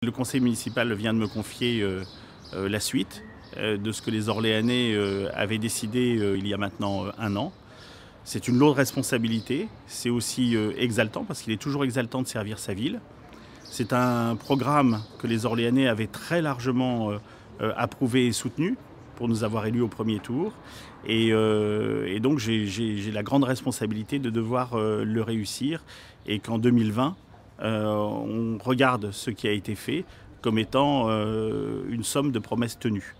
Le conseil municipal vient de me confier la suite de ce que les Orléanais avaient décidé il y a maintenant un an. C'est une lourde responsabilité, c'est aussi exaltant parce qu'il est toujours exaltant de servir sa ville. C'est un programme que les Orléanais avaient très largement approuvé et soutenu pour nous avoir élus au premier tour. Et donc j'ai la grande responsabilité de devoir le réussir et qu'en 2020, on regarde ce qui a été fait comme étant une somme de promesses tenues.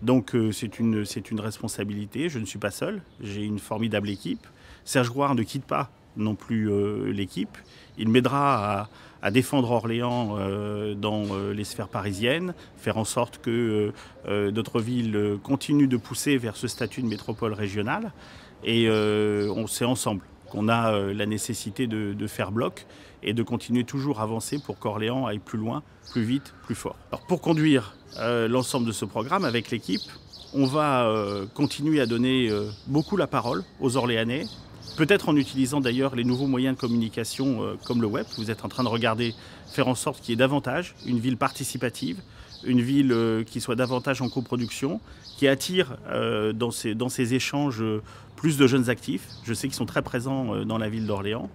Donc c'est une responsabilité, je ne suis pas seul, j'ai une formidable équipe. Serge Gouard ne quitte pas non plus l'équipe, il m'aidera à défendre Orléans dans les sphères parisiennes, faire en sorte que d'autres villes continuent de pousser vers ce statut de métropole régionale. Et on sait ensemble qu'on a la nécessité de faire bloc et de continuer toujours à avancer pour qu'Orléans aille plus loin, plus vite, plus fort. Alors pour conduire l'ensemble de ce programme avec l'équipe, on va continuer à donner beaucoup la parole aux Orléanais, peut-être en utilisant d'ailleurs les nouveaux moyens de communication comme le web. Vous êtes en train de regarder, faire en sorte qu'il y ait davantage une ville participative, une ville qui soit davantage en coproduction, qui attire dans ces échanges plus de jeunes actifs. Je sais qu'ils sont très présents dans la ville d'Orléans.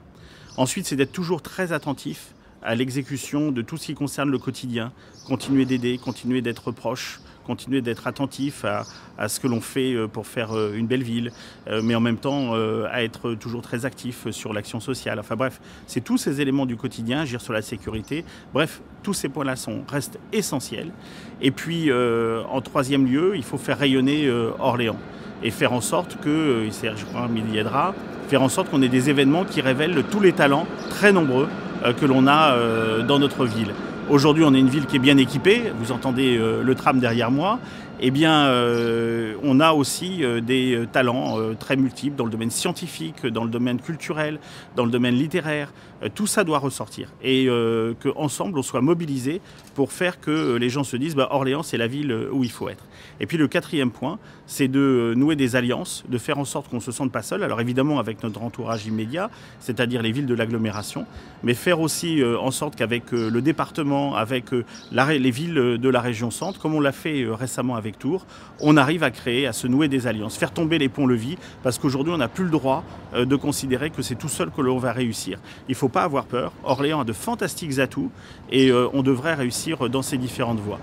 Ensuite, c'est d'être toujours très attentif à l'exécution de tout ce qui concerne le quotidien, continuer d'aider, continuer d'être proche, continuer d'être attentif à ce que l'on fait pour faire une belle ville, mais en même temps à être toujours très actif sur l'action sociale. Enfin bref, c'est tous ces éléments du quotidien, agir sur la sécurité. Bref, tous ces points-là restent essentiels. Et puis, en troisième lieu, il faut faire rayonner Orléans et faire en sorte que, Serge Gouard m'y aidera, faire en sorte qu'on ait des événements qui révèlent tous les talents très nombreux que l'on a dans notre ville. Aujourd'hui, on est une ville qui est bien équipée. Vous entendez le tram derrière moi. Eh bien, on a aussi des talents très multiples dans le domaine scientifique, dans le domaine culturel, dans le domaine littéraire. Tout ça doit ressortir et qu'ensemble, on soit mobilisés pour faire que les gens se disent Orléans, c'est la ville où il faut être. Et puis le quatrième point, c'est de nouer des alliances, de faire en sorte qu'on ne se sente pas seul. Alors évidemment avec notre entourage immédiat, c'est-à-dire les villes de l'agglomération, mais faire aussi en sorte qu'avec le département, avec les villes de la région centre, comme on l'a fait récemment avec Tours, on arrive à créer, à se nouer des alliances, faire tomber les ponts-levis, parce qu'aujourd'hui on n'a plus le droit de considérer que c'est tout seul que l'on va réussir. Il ne faut pas avoir peur. Orléans a de fantastiques atouts et on devrait réussir dans ces différentes voies.